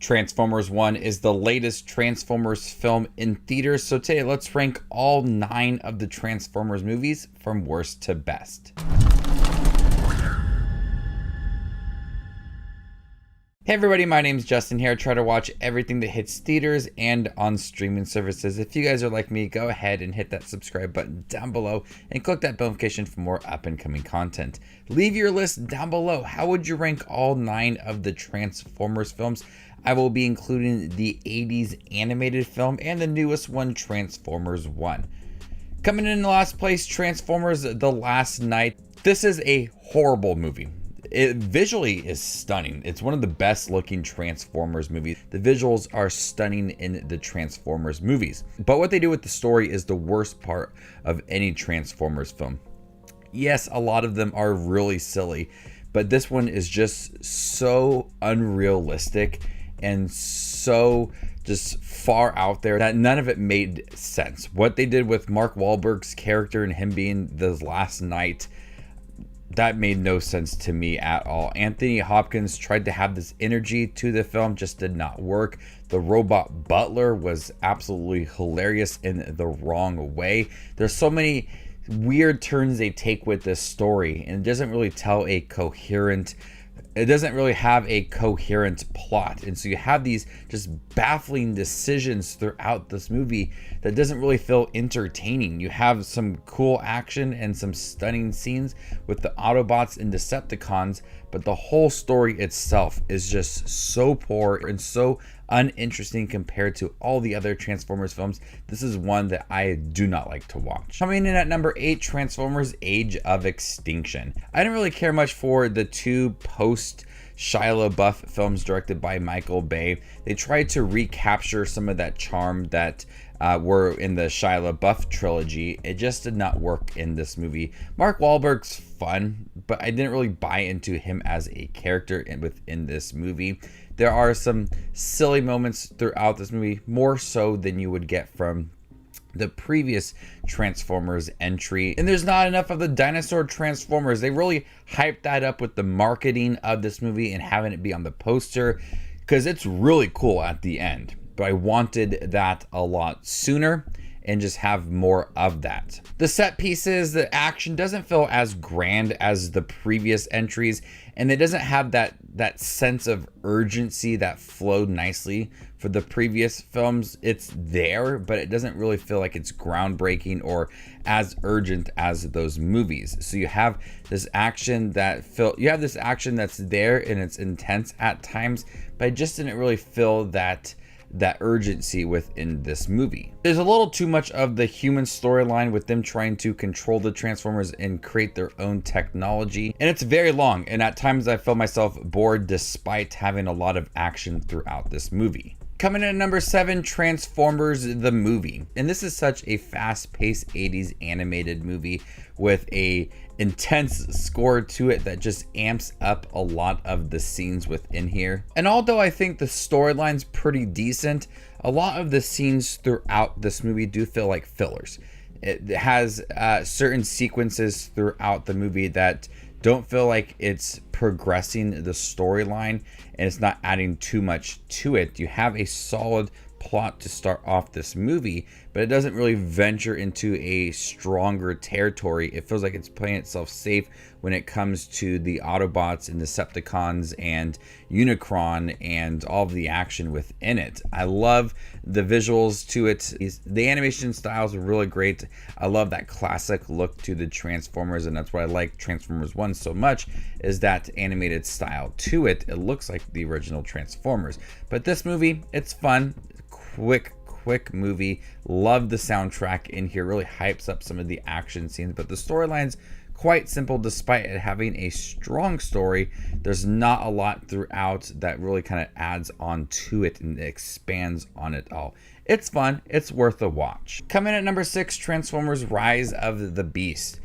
Transformers 1 is the latest Transformers film in theaters, so today let's rank all 9 of the Transformers movies from worst to best. Hey everybody, my name's Justin here. I try to watch everything that hits theaters and on streaming services. If you guys are like me, go ahead and hit that subscribe button down below and click that bell notification for more up and coming content. Leave your list down below. How would you rank all 9 of the Transformers films? I will be including the 80s animated film and the newest one, Transformers 1. Coming in last place, Transformers The Last Knight. This is a horrible movie. It visually is stunning. It's one of the best looking Transformers movies. The visuals are stunning in the Transformers movies. But what they do with the story is the worst part of any Transformers film. Yes, a lot of them are really silly, but this one is just so unrealistic and so just far out there that none of it made sense. What they did with Mark Wahlberg's character and him being the last knight, that made no sense to me at all. Anthony Hopkins tried to have this energy to the film, just did not work. The robot butler was absolutely hilarious in the wrong way. There's so many weird turns they take with this story, and it doesn't really tell a coherent, it doesn't really have a coherent plot. And so you have these just baffling decisions throughout this movie that doesn't really feel entertaining. You have some cool action and some stunning scenes with the Autobots and Decepticons, but the whole story itself is just so poor and so uninteresting compared to all the other Transformers films. This is one that I do not like to watch. Coming in at number 8, Transformers Age of Extinction. I didn't really care much for the 2 post Shia LaBeouf films directed by Michael Bay. They tried to recapture some of that charm that were in the Shia LaBeouf trilogy. It just did not work in this movie. Mark Wahlberg's fun, but I didn't really buy into him as a character within this movie. There are some silly moments throughout this movie, more so than you would get from the previous Transformers entry. And there's not enough of the dinosaur Transformers. They really hyped that up with the marketing of this movie and having it be on the poster, because it's really cool at the end. But I wanted that a lot sooner and just have more of that. The set pieces, the action doesn't feel as grand as the previous entries, and it doesn't have that sense of urgency that flowed nicely for the previous films. It's there, but it doesn't really feel like it's groundbreaking or as urgent as those movies. So you have this action that's there and it's intense at times, but I just didn't really feel that urgency within this movie. There's a little too much of the human storyline with them trying to control the Transformers and create their own technology. And it's very long, and at times I felt myself bored despite having a lot of action throughout this movie. Coming in at number 7, Transformers the movie. And this is such a fast-paced 80s animated movie with a intense score to it that just amps up a lot of the scenes within here. And although I think the storyline's pretty decent, a lot of the scenes throughout this movie do feel like fillers. It has certain sequences throughout the movie that don't feel like it's progressing the storyline, and it's not adding too much to it. You have a solid plot to start off this movie, but it doesn't really venture into a stronger territory. It feels like it's playing itself safe when it comes to the Autobots and Decepticons and Unicron and all of the action within it. I love the visuals to it. The animation styles are really great. I love that classic look to the Transformers, and that's why I like Transformers 1 so much, is that animated style to it. It looks like the original Transformers. But this movie, it's fun, quick movie. Love the soundtrack in here, really hypes up some of the action scenes, but the storyline's quite simple despite it having a strong story. There's not a lot throughout that really kind of adds on to it and expands on it all. It's fun, it's worth a watch. Coming in at number 6, Transformers Rise of the Beast.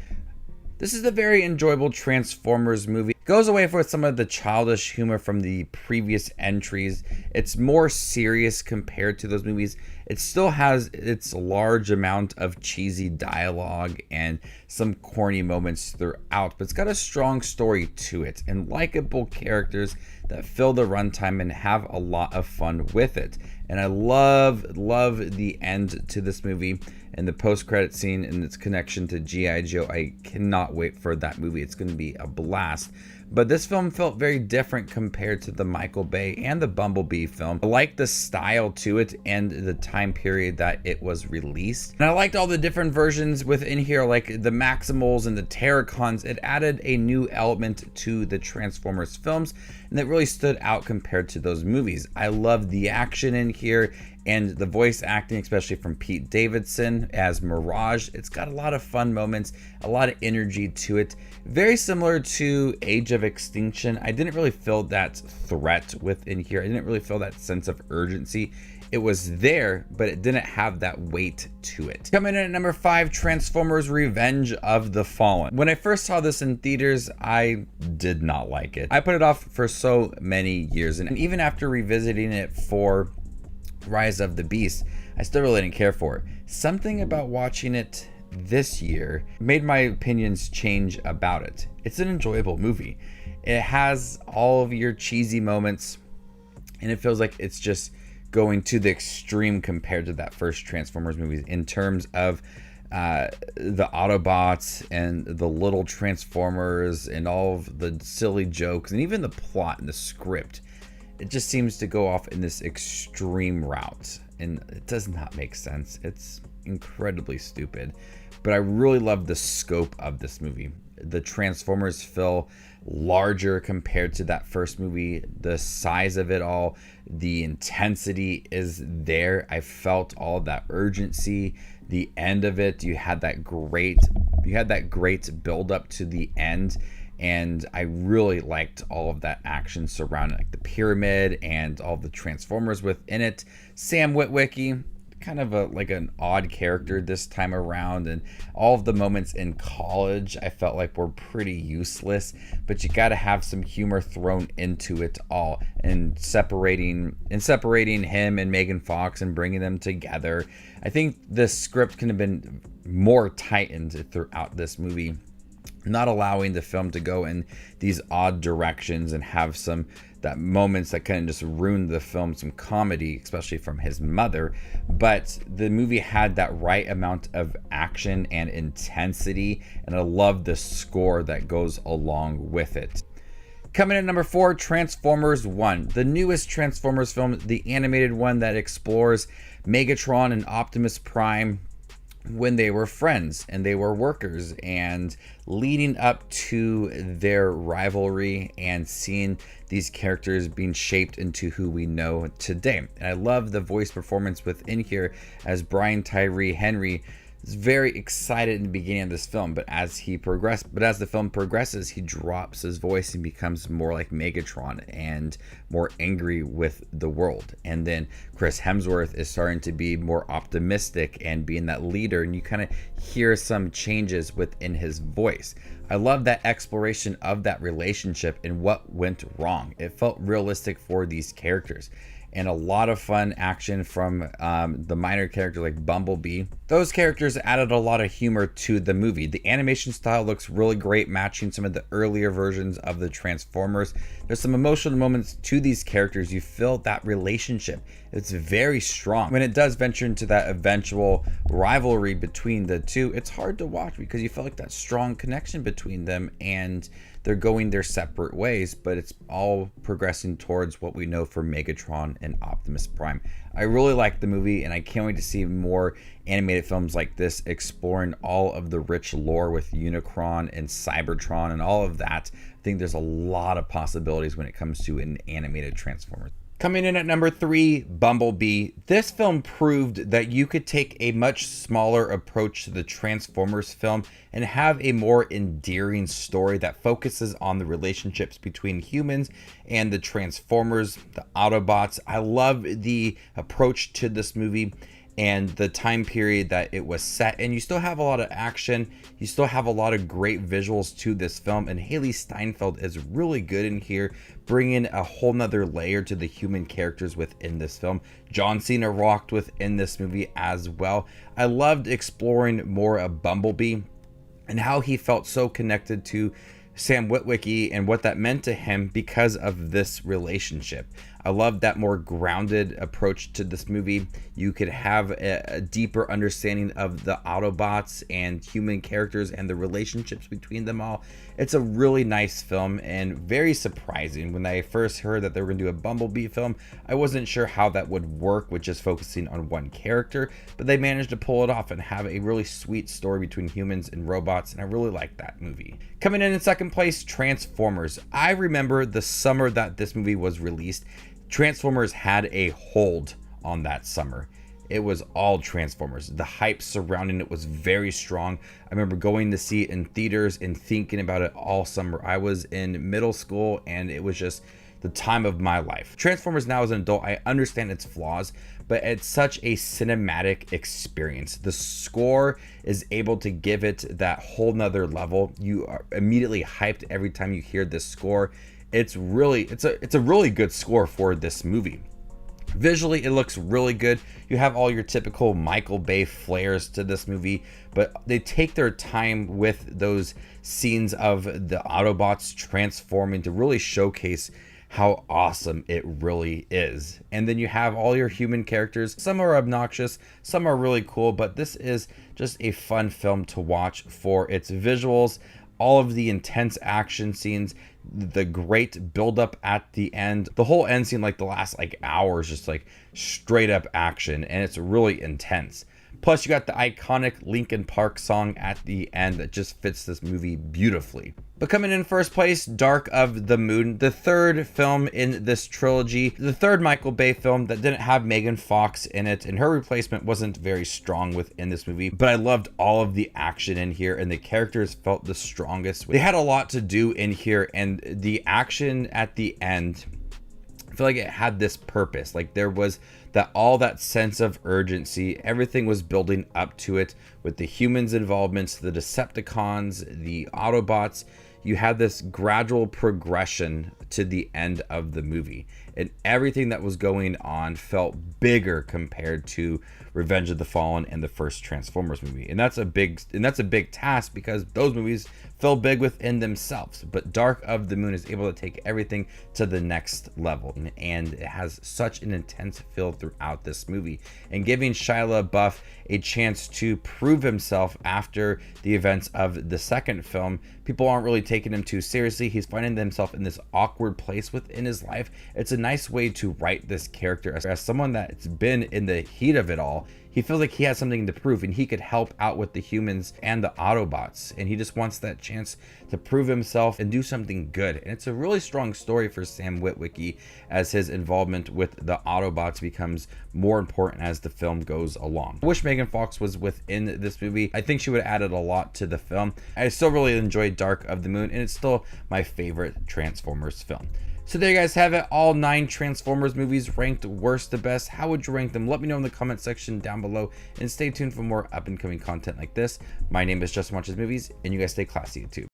This is a very enjoyable Transformers movie. It goes away with some of the childish humor from the previous entries. It's more serious compared to those movies. It still has its large amount of cheesy dialogue and some corny moments throughout, but it's got a strong story to it and likable characters that fill the runtime and have a lot of fun with it. And I love the end to this movie and the post-credit scene and its connection to G.I. Joe. I cannot wait for that movie. It's going to be a blast. But this film felt very different compared to the Michael Bay and the Bumblebee film. I liked the style to it and the time period that it was released. And I liked all the different versions within here, like the Maximals and the Terracons. It added a new element to the Transformers films, and that really stood out compared to those movies. I love the action in here and the voice acting, especially from Pete Davidson as Mirage. It's got a lot of fun moments, a lot of energy to it. Very similar to Age of Extinction. I didn't really feel that threat within here. I didn't really feel that sense of urgency. It was there, but it didn't have that weight to it. Coming in at number 5, Transformers Revenge of the Fallen. When I first saw this in theaters, I did not like it. I put it off for so many years, and even after revisiting it for Rise of the Beast, I still really didn't care for it. Something about watching it this year made my opinions change about it. It's an enjoyable movie. It has all of your cheesy moments, and it feels like it's just going to the extreme compared to that first Transformers movie in terms of the Autobots and the little Transformers and all of the silly jokes and even the plot and the script. It just seems to go off in this extreme route, and it does not make sense. It's incredibly stupid, but I really love the scope of this movie. The Transformers feel larger compared to that first movie. The size of it all, the intensity is there. I felt all of that urgency. The end of it, you had that great build up to the end. And I really liked all of that action surrounding like the pyramid and all the Transformers within it. Sam Witwicky, kind of like an odd character this time around, and all of the moments in college I felt like were pretty useless, but you got to have some humor thrown into it all, and separating him and Megan Fox and bringing them together. I think the script could have been more tightened throughout this movie, not allowing the film to go in these odd directions and have some that moments that kind of just ruined the film, some comedy, especially from his mother. But the movie had that right amount of action and intensity, and I love the score that goes along with it. Coming in at number 4, Transformers 1, the newest Transformers film, the animated one that explores Megatron and Optimus Prime when they were friends and they were workers, and leading up to their rivalry and seeing these characters being shaped into who we know today. And I love the voice performance within here as Brian Tyree Henry is very excited in the beginning of this film, but as the film progresses, he drops his voice and becomes more like Megatron and more angry with the world. And then Chris Hemsworth is starting to be more optimistic and being that leader, and you kind of hear some changes within his voice. I love that exploration of that relationship and what went wrong. It felt realistic for these characters, and a lot of fun action from the minor character like Bumblebee. Those characters added a lot of humor to the movie. The animation style looks really great, matching some of the earlier versions of the Transformers. There's some emotional moments to these characters. You feel that relationship. It's very strong. When it does venture into that eventual rivalry between the two, it's hard to watch because you feel like that strong connection between them, and they're going their separate ways, but it's all progressing towards what we know for Megatron and Optimus Prime. I really like the movie, and I can't wait to see more animated films like this exploring all of the rich lore with Unicron and Cybertron and all of that. I think there's a lot of possibilities when it comes to an animated Transformers. Coming in at number 3, Bumblebee. This film proved that you could take a much smaller approach to the Transformers film and have a more endearing story that focuses on the relationships between humans and the Transformers, the Autobots. I love the approach to this movie. and the time period that it was set in. You still have a lot of action, you still have a lot of great visuals to this film, and Haley Steinfeld is really good in here, bringing a whole nother layer to the human characters within this film. John Cena rocked within this movie as well. I loved exploring more of Bumblebee and how he felt so connected to Sam Witwicky and what that meant to him because of this relationship. I love that more grounded approach to this movie. You could have a deeper understanding of the Autobots and human characters and the relationships between them all. It's a really nice film and very surprising. When I first heard that they were going to do a Bumblebee film, I wasn't sure how that would work with just focusing on one character, but they managed to pull it off and have a really sweet story between humans and robots, and I really like that movie. Coming in second place, Transformers. I remember the summer that this movie was released, Transformers had a hold on that summer. It was all Transformers. The hype surrounding it was very strong. I remember going to see it in theaters and thinking about it all summer. I was in middle school and it was just the time of my life. Transformers now as an adult, I understand its flaws, but it's such a cinematic experience. The score is able to give it that whole nother level. You are immediately hyped every time you hear this score. It's a really good score for this movie. Visually, it looks really good. You have all your typical Michael Bay flares to this movie, but they take their time with those scenes of the Autobots transforming to really showcase how awesome it really is. And then you have all your human characters. Some are obnoxious, some are really cool, but this is just a fun film to watch for its visuals, all of the intense action scenes, the great build up at the end. The whole end scene, like the last hour, is just like straight up action, and it's really intense. Plus you got the iconic Linkin Park song at the end that just fits this movie beautifully. But coming in first place, Dark of the Moon, the third film in this trilogy, the third Michael Bay film that didn't have Megan Fox in it, and her replacement wasn't very strong within this movie, but I loved all of the action in here, and the characters felt the strongest. They had a lot to do in here, and the action at the end, I feel like it had this purpose. Like there was all that sense of urgency. Everything was building up to it with the humans' involvements, the Decepticons, the Autobots. You had this gradual progression to the end of the movie, and everything that was going on felt bigger compared to Revenge of the Fallen and the first Transformers movie. And that's a big task because those movies feel big within themselves. But Dark of the Moon is able to take everything to the next level, and it has such an intense feel throughout this movie, and giving Shia LaBeouf a chance to prove himself after the events of the second film. People aren't really taking him too seriously. He's finding himself in this awkward place within his life. It's a nice way to write this character as someone that's been in the heat of it all. He feels like he has something to prove, and he could help out with the humans and the Autobots, and he just wants that chance to prove himself and do something good. And it's a really strong story for Sam Witwicky as his involvement with the Autobots becomes more important as the film goes along. I wish Megan Fox was within this movie. I think she would have added a lot to the film. I still really enjoyed Dark of the Moon, and it's still my favorite Transformers film. So there you guys have it, all 9 Transformers movies ranked worst to best. How would you rank them? Let me know in the comment section down below, and stay tuned for more up and coming content like this. My name is Justin Watches Movies, and you guys stay classy, YouTube.